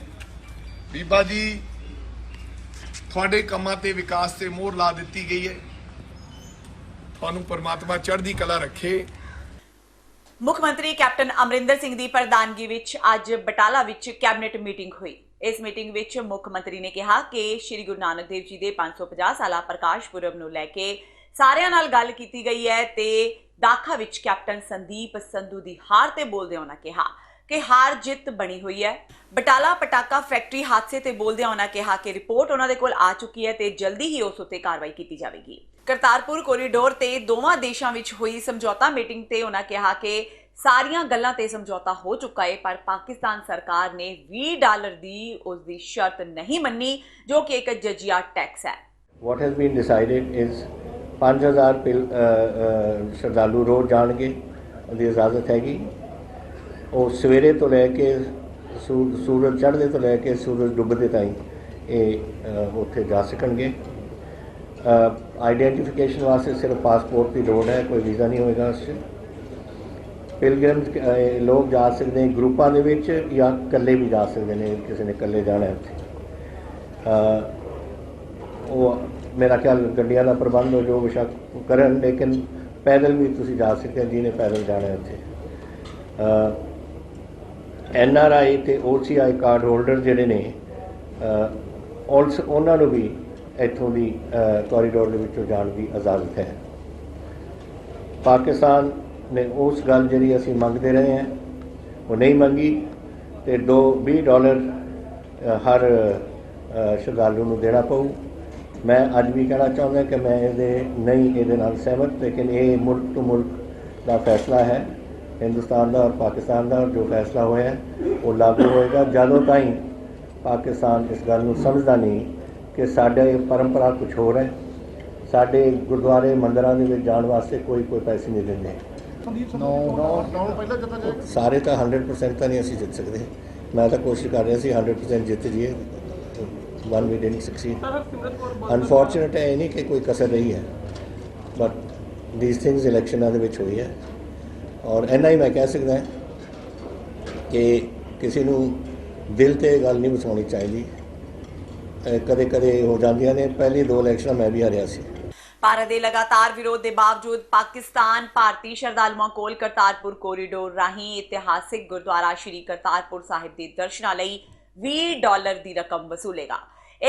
ਬੀਬਾ ਜੀ ਤੁਹਾਡੇ ਕੰਮਾਂ ਤੇ ਵਿਕਾਸ ਤੇ ਮੋਹਰ ਲਾ ਦਿੱਤੀ ਗਈ ਹੈ। ਤੁਹਾਨੂੰ ਪਰਮਾਤਮਾ ਚੜ੍ਹਦੀ ਕਲਾ ਰੱਖੇ। ਮੁੱਖ ਮੰਤਰੀ ਕੈਪਟਨ ਅਮਰਿੰਦਰ ਸਿੰਘ ਦੀ ਪ੍ਰਧਾਨਗੀ ਵਿੱਚ ਅੱਜ ਬਟਾਲਾ ਵਿੱਚ ਕੈਬਨਿਟ ਮੀਟਿੰਗ ਹੋਈ। ਇਸ ਮੀਟਿੰਗ ਵਿੱਚ ਮੁੱਖ ਮੰਤਰੀ ਨੇ ਕਿਹਾ ਕਿ ਸ਼੍ਰੀ ਗੁਰੂ ਨਾਨਕ ਦੇਵ ਜੀ ਦੇ 550 ਸਾਲਾ ਪ੍ਰਕਾਸ਼ ਪੁਰਬ ਨੂੰ ਲੈ ਕੇ ਸਾਰਿਆਂ ਨਾਲ ਗੱਲ ਕੀਤੀ ਗਈ ਹੈ ਤੇ ਦਾਖਾ ਵਿੱਚ ਕੈਪਟਨ ਸੰਦੀਪ ਸੰਧੂ ਦੀ ਹਾਰ ਤੇ ਬੋਲਦਿਆਂ ਉਹਨਾਂ ਕਿਹਾ ਕਿ ਹਾਰ ਜਿੱਤ ਬਣੀ ਹੋਈ ਹੈ। ਬਟਾਲਾ ਪਟਾਕਾ ਫੈਕਟਰੀ ਹਾਦਸੇ ਤੇ ਬੋਲਦਿਆਂ ਉਹਨਾਂ ਕਿਹਾ ਕਿ ਰਿਪੋਰਟ ਉਹਨਾਂ ਦੇ ਕੋਲ ਆ ਚੁੱਕੀ ਹੈ ਤੇ ਜਲਦੀ ਹੀ ਉਸ ਉੱਤੇ ਕਾਰਵਾਈ ਕੀਤੀ ਜਾਵੇਗੀ। ਕਰਤਾਰਪੁਰ ਕੋਰੀਡੋਰ ਤੇ ਦੋਵਾਂ ਦੇਸ਼ਾਂ ਵਿੱਚ ਹੋਈ ਸਮਝੌਤਾ ਮੀਟਿੰਗ ਤੇ ਉਹਨਾਂ ਕਿਹਾ ਕਿ ਸਾਰੀਆਂ ਗੱਲਾਂ ਤੇ ਸਮਝੌਤਾ ਹੋ ਚੁੱਕਾ ਹੈ, ਪਰ ਪਾਕਿਸਤਾਨ ਸਰਕਾਰ ਨੇ $20 ਦੀ ਉਸ ਦੀ ਸ਼ਰਤ ਨਹੀਂ ਮੰਨੀ, ਜੋ ਕਿ ਇੱਕ ਜਜੀਆ ਟੈਕਸ ਹੈ। What has been decided is 5,000 ਸ਼ਰਧਾਲੂ ਰੋਜ਼ ਜਾਣਗੇ, ਉਹਦੀ ਇਜਾਜ਼ਤ ਹੈਗੀ। ਉਹ ਸਵੇਰੇ ਤੋਂ ਲੈ ਕੇ ਸੂਰਜ ਚੜ੍ਹਦੇ ਤੋਂ ਲੈ ਕੇ ਸੂਰਜ ਡੁੱਬਦੇ ਤਾਈਂ ਇਹ ਉੱਥੇ ਜਾ ਸਕਣਗੇ। ਆਈਡੈਂਟੀਫਿਕੇਸ਼ਨ ਵਾਸਤੇ ਸਿਰਫ ਪਾਸਪੋਰਟ ਦੀ ਲੋੜ ਹੈ, ਕੋਈ ਵੀਜ਼ਾ ਨਹੀਂ ਹੋਏਗਾ ਉਸ 'ਚ। ਪਿਲਗ੍ਰਿਮਸ ਲੋਕ ਜਾ ਸਕਦੇ ਨੇ ਗਰੁੱਪਾਂ ਦੇ ਵਿੱਚ ਜਾਂ ਇਕੱਲੇ ਵੀ ਜਾ ਸਕਦੇ ਨੇ, ਕਿਸੇ ਨੇ ਇਕੱਲੇ ਜਾਣਾ ਉੱਥੇ। ਉਹ ਮੇਰਾ ਖਿਆਲ ਗੱਡੀਆਂ ਦਾ ਪ੍ਰਬੰਧ ਹੋ ਜੋ ਬੇਸ਼ੱਕ ਕਰਨ, ਲੇਕਿਨ ਪੈਦਲ ਵੀ ਤੁਸੀਂ ਜਾ ਸਕਦੇ ਹੋ ਜਿਹਨੇ ਪੈਦਲ ਜਾਣਾ ਉੱਥੇ। NRI ਤੇ OCI ਕਾਰਡ ਹੋਲਡਰ ਜਿਹੜੇ ਨੇ ਉਹਨਾਂ ਨੂੰ ਵੀ ਇੱਥੋਂ ਦੀ ਕੋਰੀਡੋਰ ਦੇ ਵਿੱਚੋਂ ਜਾਣ ਦੀ ਇਜਾਜ਼ਤ ਹੈ। ਪਾਕਿਸਤਾਨ ਨੇ ਉਸ ਗੱਲ ਜਿਹੜੀ ਅਸੀਂ ਮੰਗਦੇ ਰਹੇ ਹਾਂ ਉਹ ਨਹੀਂ ਮੰਗੀ ਤੇ $20 ਹਰ ਸ਼ਰਧਾਲੂ ਨੂੰ ਦੇਣਾ ਪਊ। ਮੈਂ ਅੱਜ ਵੀ ਕਹਿਣਾ ਚਾਹੁੰਦਾ ਕਿ ਮੈਂ ਇਹਦੇ ਨਾਲ ਸਹਿਮਤ, ਲੇਕਿਨ ਇਹ ਮੁਲਕ ਤੋਂ ਮੁਲਕ ਦਾ ਫੈਸਲਾ ਹੈ, ਹਿੰਦੁਸਤਾਨ ਦਾ ਔਰ ਪਾਕਿਸਤਾਨ ਦਾ। ਜੋ ਫੈਸਲਾ ਹੋਇਆ ਉਹ ਲਾਗੂ ਹੋਏਗਾ ਜਦੋਂ ਤਾਈਂ ਪਾਕਿਸਤਾਨ ਇਸ ਗੱਲ ਨੂੰ ਸਮਝਦਾ ਨਹੀਂ ਕਿ ਸਾਡੇ ਪਰੰਪਰਾ ਕੁਛ ਹੋਰ ਹੈ। ਸਾਡੇ ਗੁਰਦੁਆਰੇ ਮੰਦਿਰਾਂ ਦੇ ਵਿੱਚ ਜਾਣ ਵਾਸਤੇ ਕੋਈ ਪੈਸੇ ਨਹੀਂ ਦਿੰਦੇ। ਸਾਰੇ ਤਾਂ 100% ਤਾਂ ਨਹੀਂ ਅਸੀਂ ਜਿੱਤ ਸਕਦੇ। ਮੈਂ ਤਾਂ ਕੋਸ਼ਿਸ਼ ਕਰ ਰਿਹਾ ਸੀ 100% ਜਿੱਤ ਜੀਏ। One we didn't succeed. Unfortunate ਹੈ ਇਹ ਨਹੀਂ ਕਿ ਕੋਈ ਕਸਰ ਰਹੀ ਹੈ, ਬਟ these things ਇਲੈਕਸ਼ਨਾਂ ਦੇ ਵਿੱਚ ਹੋਈ ਹੈ। ਔਰ ਇੰਨਾ ਹੀ ਮੈਂ ਕਹਿ ਸਕਦਾ ਕਿ ਕਿਸੇ ਨੂੰ ਦਿਲ 'ਤੇ ਗੱਲ ਨਹੀਂ ਵਸਾਉਣੀ ਚਾਹੀਦੀ। ਕਦੇ ਕਦੇ ਹੋ ਜਾਂਦੀਆਂ ਨੇ। ਪਹਿਲੀ 2 ਇਲੈਕਸ਼ਨਾਂ ਮੈਂ ਵੀ ਹਾਰਿਆ ਸੀ। ਭਾਰਤ ਦੇ ਲਗਾਤਾਰ ਵਿਰੋਧ ਦੇ ਬਾਵਜੂਦ ਪਾਕਿਸਤਾਨ ਭਾਰਤੀ ਸ਼ਰਧਾਲੂਆਂ ਕੋਲ ਕਰਤਾਰਪੁਰ ਕੋਰੀਡੋਰ ਰਾਹੀਂ ਇਤਿਹਾਸਿਕ ਗੁਰਦੁਆਰਾ ਸ਼੍ਰੀ ਕਰਤਾਰਪੁਰ ਸਾਹਿਬ ਦੇ ਦਰਸ਼ਨਾਂ ਲਈ $20 ਦੀ ਰਕਮ ਵਸੂਲੇਗਾ।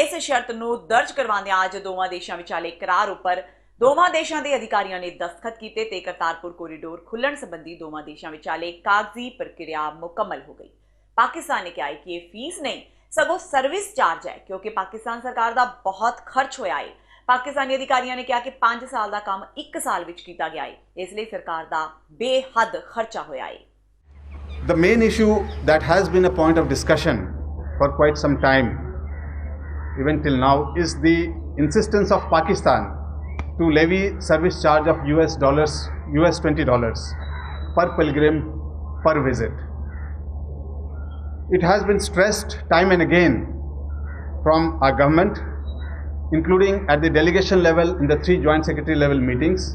ਇਸ ਸ਼ਰਤ ਨੂੰ ਦਰਜ ਕਰਵਾਉਂਦਿਆਂ ਅੱਜ ਦੋਵਾਂ ਦੇਸ਼ਾਂ ਵਿਚਾਲੇ ਇਕਰਾਰ ਉੱਪਰ ਦੋਵਾਂ ਦੇਸ਼ਾਂ ਦੇ ਅਧਿਕਾਰੀਆਂ ਨੇ ਦਸਤਖਤ ਕੀਤੇ ਤੇ ਕਰਤਾਰਪੁਰ ਕੋਰੀਡੋਰ ਖੁੱਲਣ ਸੰਬੰਧੀ ਦੋਵਾਂ ਦੇਸ਼ਾਂ ਵਿਚਾਲੇ ਕਾਗਜ਼ੀ ਪ੍ਰਕਿਰਿਆ ਮੁਕੰਮਲ ਹੋ ਗਈ। ਪਾਕਿਸਤਾਨ ਨੇ ਕਿਹਾ ਕਿ ਇਹ ਫੀਸ ਨਹੀਂ ਸਗੋਂ ਸਰਵਿਸ ਚਾਰਜ ਹੈ, ਕਿਉਂਕਿ ਪਾਕਿਸਤਾਨ ਸਰਕਾਰ ਦਾ ਬਹੁਤ ਖਰਚ ਹੋਇਆ ਹੈ। ਪਾਕਿਸਤਾਨੀ ਅਧਿਕਾਰੀਆਂ ਨੇ ਕਿਹਾ ਕਿ 5 ਸਾਲ ਦਾ ਕੰਮ 1 ਸਾਲ ਵਿੱਚ ਕੀਤਾ ਗਿਆ ਹੈ, ਇਸ ਲਈ ਸਰਕਾਰ ਦਾ ਬੇਹੱਦ ਖਰਚਾ ਹੋਇਆ ਹੈ। The main issue that has been a point of discussion for quite some time, even till now, is the insistence of Pakistan to levy service charge of US $20 per pilgrim per visit. It has been stressed time and again from our government, including at the delegation level in the 3 joint secretary level meetings,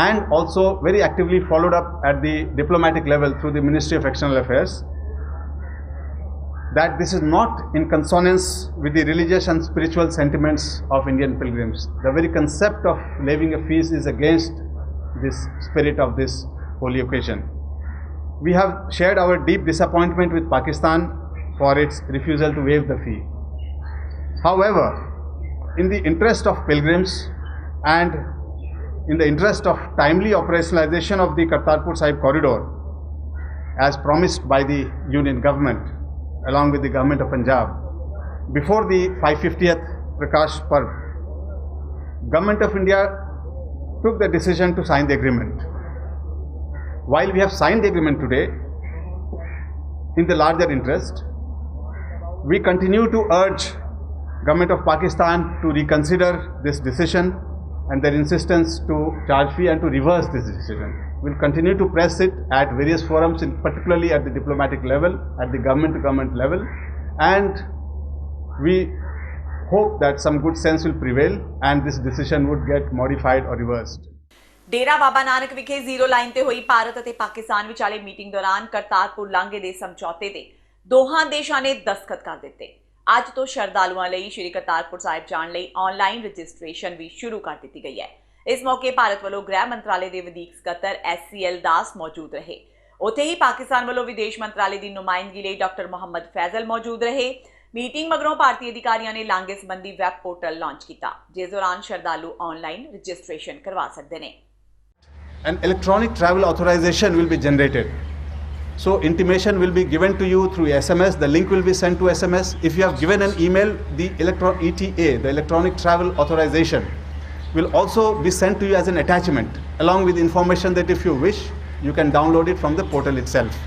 and also very actively followed up at the diplomatic level through the Ministry of External Affairs, that this is not in consonance with the religious and spiritual sentiments of Indian pilgrims. The very concept of levying a fees is against this spirit of this holy occasion. We have shared our deep disappointment with Pakistan for its refusal to waive the fee. However, in the interest of pilgrims and in the interest of timely operationalization of the Kartarpur Sahib corridor, as promised by the Union government along with the government of Punjab, before the 550th Prakash Parv, Government of India took the decision to sign the agreement. While we have signed the agreement today, in the larger interest, we continue to urge Government of Pakistan to reconsider this decision and their insistence to charge fee and to reverse this decision. We'll continue to press it at various forums, particularly at the diplomatic level, at the government-to-government level, and we hope that some good sense will prevail and this decision would get modified or reversed. Dera Baba Nanak ਵਿਖੇ zero line ਤੇ ਹੋਈ ਭਾਰਤ ਅਤੇ ਪਾਕਿਸਤਾਨ ਵਿਚਾਲੇ meeting ਦੌਰਾਨ ਕਰਤਾਰਪੁਰ ਲਾਂਘੇ ਦੇ ਸਮਝੌਤੇ ਤੇ ਦੋਹਾਂ ਦੇਸ਼ਾਂ ਨੇ ਦਸਤਖਤ ਕਰ ਦਿੱਤੇ। ਅੱਜ ਤੋਂ ਸ਼ਰਧਾਲੂਆਂ ਲਈ ਸ਼੍ਰੀ ਕਰਤਾਰਪੁਰ ਸਾਹਿਬ ਜਾਣ ਲਈ ਆਨਲਾਈਨ ਰਜਿਸਟ੍ਰੇਸ਼ਨ ਵੀ ਸ਼ੁਰੂ ਕਰ ਦਿੱਤੀ ਗਈ ਹੈ। ਇਸ ਮੌਕੇ ਭਾਰਤ ਵੱਲੋਂ ਗ੍ਰਹਿ ਮੰਤਰਾਲੇ ਦੇ ਵਧੀਕ ਸਕੱਤਰ SCL ਦਾਸ ਮੌਜੂਦ ਰਹੇ। ਉੱਥੇ ਹੀ ਪਾਕਿਸਤਾਨ ਵੱਲੋਂ ਵਿਦੇਸ਼ ਮੰਤਰਾਲੇ ਦੀ ਨੁਮਾਇੰਦਗੀ ਲਈ ਡਾਕਟਰ ਮੁਹੰਮਦ ਫੈਜ਼ਲ ਮੌਜੂਦ ਰਹੇ। ਮੀਟਿੰਗ ਮਗਰੋਂ ਭਾਰਤੀ ਅਧਿਕਾਰੀਆਂ ਨੇ ਲਾਂਘੇ ਸੰਬੰਧੀ ਵੈਬ ਪੋਰਟਲ ਲਾਂਚ ਕੀਤਾ, ਜਿਸ ਦੌਰਾਨ ਸ਼ਰਧਾਲੂ ਆਨਲਾਈਨ ਰਜਿਸਟ੍ਰੇਸ਼ਨ ਕਰਵਾ ਸਕਦੇ ਨੇ। An electronic travel authorization will be generated. So intimation will be given to you through SMS. The link will be sent to SMS. If you have given an email, the ETA, the electronic travel authorization, will also be sent to you as an attachment, along with information that if you wish, you can download it from the portal itself.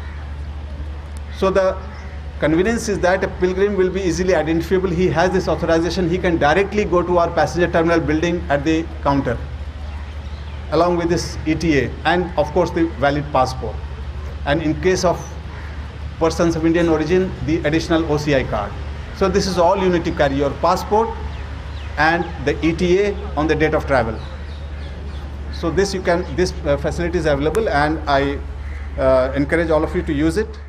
So the convenience is that a pilgrim will be easily identifiable. He has this authorization. He can directly go to our passenger terminal building at the counter, along with this ETA and of course the valid passport, and in case of persons of Indian origin, the additional OCI card. So this is all you need to carry, your passport and the ETA on the date of travel. So this facility is available and I encourage all of you to use it.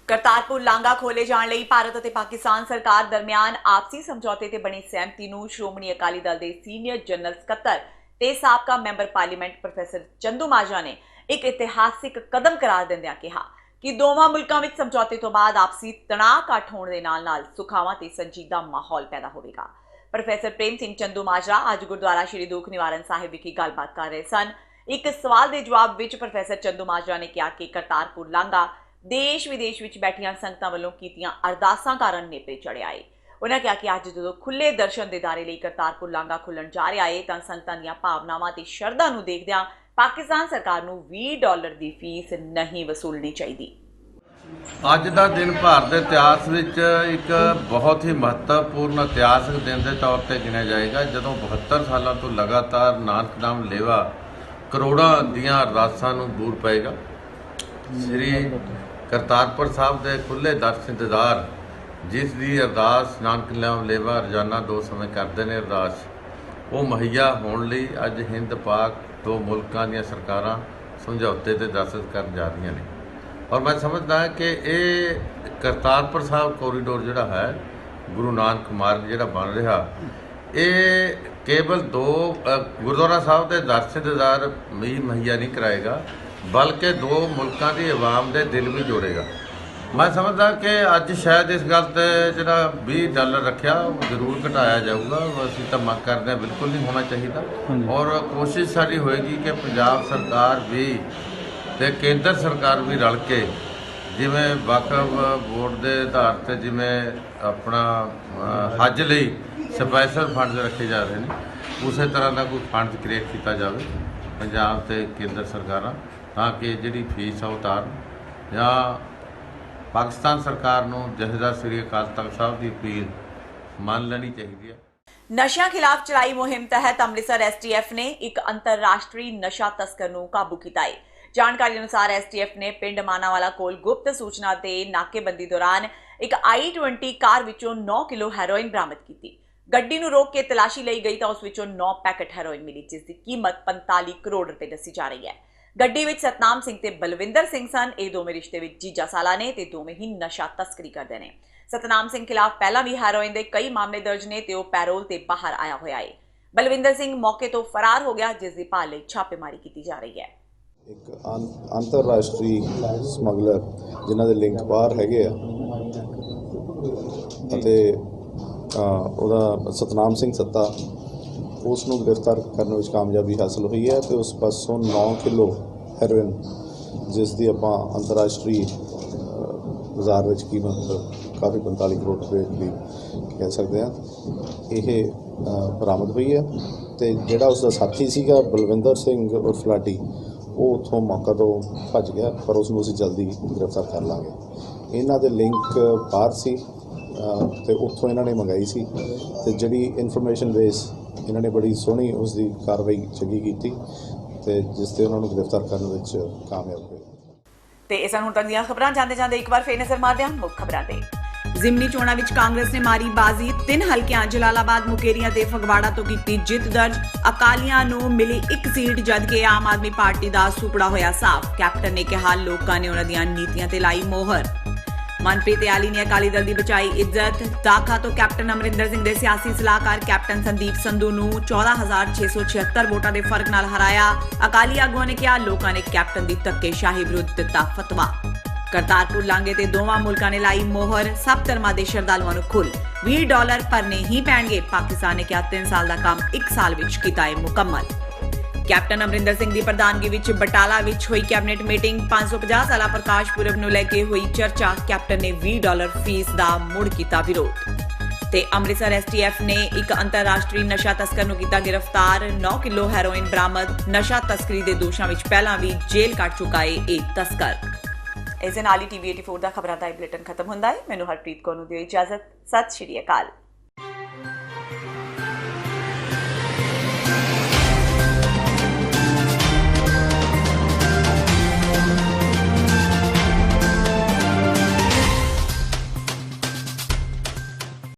Kartarpur ਲਾਂਘਾ ਖੋਲੇ ਜਾਣ ਲਈ ਭਾਰਤ ਅਤੇ ਪਾਕਿਸਤਾਨ ਸਰਕਾਰ ਦਰਮਿਆਨ ਆਪਸੀ ਸਮਝੌਤੇ ਤੇ ਬਣੀ ਸਹਿਮਤੀ ਨੂੰ ਸ਼੍ਰੋਮਣੀ ਅਕਾਲੀ ਦਲ ਦੇ ਸੀਨੀਅਰ ਜਨਰਲ ਸਕੱਤਰ ਤੇ ਸਾਬਕਾ member parliament professor Chandu Majra ਨੇ ਇੱਕ ਇਤਿਹਾਸਿਕ ਕਦਮ ਕਰਾਰ ਦਿੰਦਿਆਂ ਕਿਹਾ ਕਿ ਦੋਵਾਂ ਮੁਲਕਾਂ ਵਿੱਚ ਸਮਝੌਤੇ ਤੋਂ ਬਾਅਦ ਆਪਸੀ ਤਣਾਅ ਘੱਟ ਹੋਣ ਦੇ ਨਾਲ-ਨਾਲ ਸੁਖਾਵਾਂ ਤੇ ਸੰਜੀਦਾ ਮਾਹੌਲ ਪੈਦਾ ਹੋਵੇਗਾ। ਪ੍ਰੋਫੈਸਰ ਪ੍ਰੇਮ ਸਿੰਘ ਚੰਦੂ ਮਾਜਰਾ ਅੱਜ ਗੁਰਦੁਆਰਾ ਸ਼੍ਰੀ ਦੁੱਖ ਨਿਵਾਰਨ ਸਾਹਿਬ ਵਿਖੇ ਗੱਲਬਾਤ ਕਰ ਰਹੇ ਸਨ। ਇੱਕ ਸਵਾਲ ਦੇ ਜਵਾਬ ਵਿੱਚ ਪ੍ਰੋਫੈਸਰ ਚੰਦੂ ਮਾਜਰਾ ਨੇ ਕਿਹਾ ਕਿ ਕਰਤਾਰਪੁਰ ਲਾਂਘਾ ਦੇਸ਼ ਵਿਦੇਸ਼ ਵਿੱਚ ਬੈਠੀਆਂ ਸੰਗਤਾਂ ਵੱਲੋਂ ਕੀਤੀਆਂ ਅਰਦਾਸਾਂ ਕਾਰਨ ਨੇਪਰੇ ਚੜ੍ਹਿਆ ਹੈ। ਉਹਨਾਂ ਕਿਹਾ ਕਿ ਅੱਜ ਜਦੋਂ ਖੁੱਲੇ ਦਰਸ਼ਨ ਦੀਦਾਰੇ ਲਈ ਕਰਤਾਰਪੁਰ ਲਾਂਘਾ ਖੁੱਲਣ ਜਾ ਰਿਹਾ ਹੈ ਤਾਂ ਸੰਗਤਾਂ ਦੀਆਂ ਭਾਵਨਾਵਾਂ ਤੇ ਸ਼ਰਧਾ ਨੂੰ ਦੇਖਦਿਆਂ ਪਾਕਿਸਤਾਨ ਸਰਕਾਰ ਨੂੰ $20 ਦੀ ਫੀਸ ਨਹੀਂ ਵਸੂਲਣੀ ਚਾਹੀਦੀ। ਅੱਜ ਦਾ ਦਿਨ ਭਾਰਤ ਦੇ ਇਤਿਹਾਸ ਵਿੱਚ ਇੱਕ ਬਹੁਤ ਹੀ ਮਹੱਤਵਪੂਰਨ ਇਤਿਹਾਸਕ ਦਿਨ ਦੇ ਤੌਰ ਤੇ ਗਿਣਿਆ ਜਾਏਗਾ, ਜਦੋਂ 72 ਸਾਲਾਂ ਤੋਂ ਲਗਾਤਾਰ ਨਾਨਕ ਨਾਮ ਲੇਵਾ ਕਰੋੜਾਂ ਦੀਆਂ ਅਰਦਾਸਾਂ ਨੂੰ ਬੂਰ ਪਏਗਾ। ਸ੍ਰੀ ਕਰਤਾਰਪੁਰ ਸਾਹਿਬ ਦੇ ਖੁੱਲ੍ਹੇ ਦਰਸ਼ਨ ਦੀਦਾਰ, ਜਿਸ ਦੀ ਅਰਦਾਸ ਨਾਨਕ ਨਾਮ ਲੇਵਾ ਰੋਜ਼ਾਨਾ 2 ਸਮੇਂ ਕਰਦੇ ਨੇ ਅਰਦਾਸ, ਉਹ ਮੁਹੱਈਆ ਹੋਣ ਲਈ ਅੱਜ ਹਿੰਦ ਪਾਕ 2 ਮੁਲਕਾਂ ਦੀਆਂ ਸਰਕਾਰਾਂ ਸਮਝੌਤੇ ਤੇ ਦਸਤਖਤ ਕਰਨ ਜਾ ਰਹੀਆਂ ਨੇ। ਔਰ ਮੈਂ ਸਮਝਦਾ ਹਾਂ ਕਿ ਇਹ ਕਰਤਾਰਪੁਰ ਸਾਹਿਬ ਕੋਰੀਡੋਰ ਜਿਹੜਾ ਹੈ, ਗੁਰੂ ਨਾਨਕ ਮਾਰਗ ਜਿਹੜਾ ਬਣ ਰਿਹਾ, ਇਹ ਕੇਵਲ 2 ਗੁਰਦੁਆਰਾ ਸਾਹਿਬ ਦੇ ਦਰਸ਼ਨ ਦੀਦਾਰ ਵੀ ਮੁਹੱਈਆ ਨਹੀਂ ਕਰਾਏਗਾ, ਬਲਕਿ 2 ਮੁਲਕਾਂ ਦੀ ਆਵਾਮ ਦੇ ਦਿਲ ਵੀ ਜੋੜੇਗਾ। ਮੈਂ ਸਮਝਦਾ ਕਿ ਅੱਜ ਸ਼ਾਇਦ ਇਸ ਗੱਲ ਤੇ ਜਿਹੜਾ $20 ਰੱਖਿਆ ਉਹ ਜ਼ਰੂਰ ਘਟਾਇਆ ਜਾਊਗਾ। ਅਸੀਂ ਤਾਂ ਮੰਗ ਕਰਦੇ ਹਾਂ ਬਿਲਕੁਲ ਨਹੀਂ ਹੋਣਾ ਚਾਹੀਦਾ, ਔਰ ਕੋਸ਼ਿਸ਼ ਸਾਡੀ ਹੋਏਗੀ ਕਿ ਪੰਜਾਬ ਸਰਕਾਰ ਵੀ ਤੇ ਕੇਂਦਰ ਸਰਕਾਰ ਵੀ ਰਲ ਕੇ, ਜਿਵੇਂ ਵਕਫ ਬੋਰਡ ਦੇ ਆਧਾਰ ਤੇ ਜਿਵੇਂ ਆਪਣਾ ਹੱਜ ਲਈ ਸਪੈਸ਼ਲ ਫੰਡ ਰੱਖੇ ਜਾ ਰਹੇ ਨੇ, ਉਸੇ ਤਰ੍ਹਾਂ ਦਾ ਕੋਈ ਫੰਡ ਕ੍ਰੀਏਟ ਕੀਤਾ ਜਾਵੇ ਪੰਜਾਬ ਤੇ ਕੇਂਦਰ ਸਰਕਾਰਾਂ, ਤਾਂ ਕਿ ਜਿਹੜੀ ਫੀਸ ਆ ਉਤਾਰਨ। ਜਾਂ ਪਾਕਿਸਤਾਨ ਸਰਕਾਰ ਨੂੰ ਜਥੇਦਾਰ ਸ੍ਰੀ ਅਕਾਲ ਤਖ਼ਤ ਸਾਹਿਬ ਦੀ ਅਪੀਲ ਮੰਨ ਲੈਣੀ ਚਾਹੀਦੀ ਹੈ। ਨਸ਼ਿਆਂ ਖਿਲਾਫ ਚਲਾਈ ਮੁਹਿੰਮ ਤਹਿਤ ਅੰਮ੍ਰਿਤਸਰ ਐਸਟੀਐਫ ਨੇ ਇੱਕ ਅੰਤਰਰਾਸ਼ਟਰੀ ਨਸ਼ਾ ਤਸਕਰ ਨੂੰ ਕਾਬੂ ਕੀਤਾ ਹੈ। ਜਾਣਕਾਰੀ ਅਨੁਸਾਰ ਐਸਟੀਐਫ ਨੇ ਪਿੰਡ ਮਾਨਾਵਾਲਾ ਕੋਲ ਗੁਪਤ ਸੂਚਨਾ ਤੇ ਨਾਕੇਬੰਦੀ ਦੌਰਾਨ ਇੱਕ i20 ਕਾਰ ਵਿੱਚੋਂ 9 ਕਿਲੋ ਹੈਰੋਇਨ ਬਰਾਮਦ ਕੀਤੀ। ਗੱਡੀ ਨੂੰ ਰੋਕ ਕੇ ਤਲਾਸ਼ੀ ਲਈ ਗਈ ਤਾਂ ਉਸ ਵਿੱਚੋਂ 9 ਪੈਕੇਟ ਹੈਰੋਇਨ ਮਿਲੀ, ਜਿਸ ਦੀ ਕੀਮਤ 45 ਕਰੋੜ ਰੁਪਏ ਦੱਸੀ ਜਾ ਰਹੀ ਹੈ। ਗੱਡੀ ਵਿੱਚ ਸਤਨਾਮ ਸਿੰਘ ਤੇ ਬਲਵਿੰਦਰ ਸਿੰਘ ਸਨ। ਇਹ ਦੋਵੇਂ ਰਿਸ਼ਤੇ ਵਿੱਚ ਜੀਜਾ ਸਾਲਾ ਨੇ ਤੇ ਦੋਵੇਂ ਹੀ ਨਸ਼ਾ ਤਸਕਰੀ ਕਰਦੇ ਨੇ। ਸਤਨਾਮ ਸਿੰਘ ਖਿਲਾਫ ਪਹਿਲਾਂ ਵੀ ਹੈਰੋਇਨ ਦੇ ਕਈ ਮਾਮਲੇ ਦਰਜ ਨੇ ਤੇ ਉਹ ਪੈਰੋਲ ਤੇ ਬਾਹਰ ਆਇਆ ਹੋਇਆ ਹੈ। ਬਲਵਿੰਦਰ ਸਿੰਘ ਮੌਕੇ ਤੋਂ ਫਰਾਰ ਹੋ ਗਿਆ, ਜਿਸ ਦੀ ਭਾਲ ਲਈ ਛਾਪੇਮਾਰੀ ਕੀਤੀ ਜਾ ਰਹੀ ਹੈ। ਇੱਕ ਅੰਤਰਰਾਸ਼ਟਰੀ ਸਮਗਲਰ ਜਿਨ੍ਹਾਂ ਦੇ ਲਿੰਕ ਬਾਹਰ ਹੈਗੇ ਆ ਅਤੇ ਉਹਦਾ ਸਤਨਾਮ ਸਿੰਘ ਸੱਤਾ, ਉਸ ਨੂੰ ਗ੍ਰਿਫਤਾਰ ਕਰਨ ਵਿੱਚ ਕਾਮਯਾਬੀ ਹਾਸਲ ਹੋਈ ਹੈ ਤੇ ਉਸ ਪਾਸੋਂ 9 ਕਿਲੋ ਹੈਰੋਇਨ, ਜਿਸ ਦੀ ਆਪਾਂ ਅੰਤਰਰਾਸ਼ਟਰੀ ਬਾਜ਼ਾਰ ਵਿੱਚ ਕੀਮਤ ਕਾਫੀ 45 ਕਰੋੜ ਰੁਪਏ ਦੀ ਕਹਿ ਸਕਦੇ ਹਾਂ, ਇਹ ਬਰਾਮਦ ਹੋਈ ਹੈ। ਤੇ ਜਿਹੜਾ ਉਸ ਦਾ ਸਾਥੀ ਸੀਗਾ ਬਲਵਿੰਦਰ ਸਿੰਘ ਉਰਫ ਲਾਡੀ, ਉਹ ਉੱਥੋਂ ਮੌਕਾ ਤੋਂ ਭੱਜ ਗਿਆ, ਪਰ ਉਸ ਨੂੰ ਅਸੀਂ ਜਲਦੀ ਗ੍ਰਿਫਤਾਰ ਕਰ ਲਾਂਗੇ। ਇਹਨਾਂ ਦੇ ਲਿੰਕ ਬਾਹਰ ਸੀ ਤੇ ਉੱਥੋਂ ਇਹਨਾਂ ਨੇ ਮੰਗਾਈ ਸੀ ਤੇ ਜਿਹੜੀ ਇਨਫੋਰਮੇਸ਼ਨ ਬੇਸ ਇਹਨਾਂ ਨੇ ਬੜੀ ਸੋਹਣੀ ਉਸ ਦੀ ਕਾਰਵਾਈ ਚੰਗੀ ਕੀਤੀ ਤੇ ਜਿਸ ਤੇ ਉਹਨਾਂ ਨੂੰ ਗ੍ਰਿਫਤਾਰ ਕਰਨ ਵਿੱਚ ਕਾਮਯਾਬ ਹੋਏ। ਤੇ ਇਸ ਹੁਣ ਤੱਕ ਦੀਆਂ ਖਬਰਾਂ ਜਾਂਦੇ ਇੱਕ ਵਾਰ ਫੇਰ ਨਜ਼ਰ ਮਾਰਦੇ ਹਾਂ ਮੁੱਖ ਖਬਰਾਂ ਤੇ। ਜ਼ਿਮਨੀ ਚੋਣਾਂ ਵਿੱਚ ਕਾਂਗਰਸ ਨੇ ਮਾਰੀ ਬਾਜ਼ੀ, 3 ਹਲਕਿਆਂ ਜਲਾਲਾਬਾਦ, ਮੁਕੇਰੀਆਂ ਤੇ ਫਗਵਾੜਾ ਤੋਂ ਕੀਤੀ ਜਿੱਤ ਦਰਜ। ਅਕਾਲੀਆਂ ਨੂੰ ਮਿਲੀ 1 ਸੀਟ, ਜਦਕਿ ਆਮ ਆਦਮੀ ਪਾਰਟੀ ਦਾ ਸੁਪੜਾ ਹੋਇਆ ਸਾਫ਼। ਕੈਪਟਨ ਨੇ ਕਿਹਾ ਲੋਕਾਂ ਨੇ ਉਹਨਾਂ ਦੀਆਂ ਨੀਤੀਆਂ ਤੇ ਲਾਈ ਮੋਹਰ। ਮਨਪ੍ਰੀਤ ਆਲੀ ਨੇ ਅਕਾਲੀ ਦਲ ਦੀ ਬਚਾਈ ਇੱਜ਼ਤ। ਦਾਖਾ ਤੋਂ ਕੈਪਟਨ ਅਮਰਿੰਦਰ ਸਿੰਘ ਦੇ ਸਿਆਸੀ ਸਲਾਹਕਾਰ ਕੈਪਟਨ ਸੰਦੀਪ ਸੰਧੂ ਨੂੰ 14,676 ਵੋਟਾਂ ਦੇ ਫਰਕ ਨਾਲ ਹਰਾਇਆ। ਅਕਾਲੀ ਆਗੂਆਂ ਨੇ ਕਿਹਾ ਲੋਕਾਂ ਨੇ ਕੈਪਟਨ ਦੀ ਧੱਕੇਸ਼ਾਹੀ ਵਿਰੁੱਧ ਦਿੱਤਾ ਫਤਵਾ। ਕਰਤਾਰਪੁਰ ਲਾਂਘੇ ਤੇ ਦੋਵਾਂ ਮੁਲਕਾਂ ਨੇ ਲਾਈ ਮੋਹਰ। ਸਭ ਧਰਮਾਂ ਦੇ ਸ਼ਰਧਾਲੂਆਂ ਨੂੰ ਖੁੱਲ੍ਹ $20 ਭਰਨੇ ਹੀ ਪੈਣਗੇ। ਪਾਕਿਸਤਾਨ ਨੇ ਕਿਹਾ 3 ਸਾਲ ਦਾ ਕੰਮ 1 ਸਾਲ ਵਿੱਚ ਕੀਤਾ ਹੈ ਮੁਕੰਮਲ। ਕੈਪਟਨ ਅਮਰਿੰਦਰ ਸਿੰਘ ਦੀ ਪ੍ਰਧਾਨਗੀ ਵਿੱਚ ਬਟਾਲਾ ਵਿੱਚ ਹੋਈ ਕੈਬਨਿਟ ਮੀਟਿੰਗ। 550 ਸਾਲਾ ਪ੍ਰਕਾਸ਼ ਪੁਰਬ ਨੂੰ ਲੈ ਕੇ ਹੋਈ ਚਰਚਾ। ਕੈਪਟਨ ਨੇ $20 ਫੀਸ ਦਾ ਮੁੜ ਕੀਤਾ ਵਿਰੋਧ। ਤੇ ਅੰਮ੍ਰਿਤਸਰ ਐਸਟੀਐਫ ਨੇ ਇੱਕ ਅੰਤਰਰਾਸ਼ਟਰੀ ਨਸ਼ਾ ਤਸਕਰ ਨੂੰ ਕੀਤਾ ਗ੍ਰਿਫਤਾਰ। 9 ਕਿਲੋ ਹੈਰੋਇਨ ਬਰਾਮਦ। ਨਸ਼ਾ ਤਸਕਰੀ ਦੇ ਦੋਸ਼ਾਂ ਵਿੱਚ ਪਹਿਲਾਂ ਵੀ ਜੇਲ੍ਹ ਕੱਟ ਚੁੱਕਾ ਹੈ ਇਹ ਤਸਕਰ। ਇਸ ਦੇ ਨਾਲ ਹੀ TV 84 ਦਾ ਖਬਰਾਂ ਦਾ ਬੁਲੇਟਿਨ ਖਤਮ ਹੁੰਦਾ ਹੈ। ਮੈਨੂੰ ਹਰਪ੍ਰੀਤ ਕੌਰ ਨੂੰ ਦਿਓ ਇਜਾਜ਼ਤ। ਸਤਿ ਸ਼੍ਰੀ ਅਕਾਲ।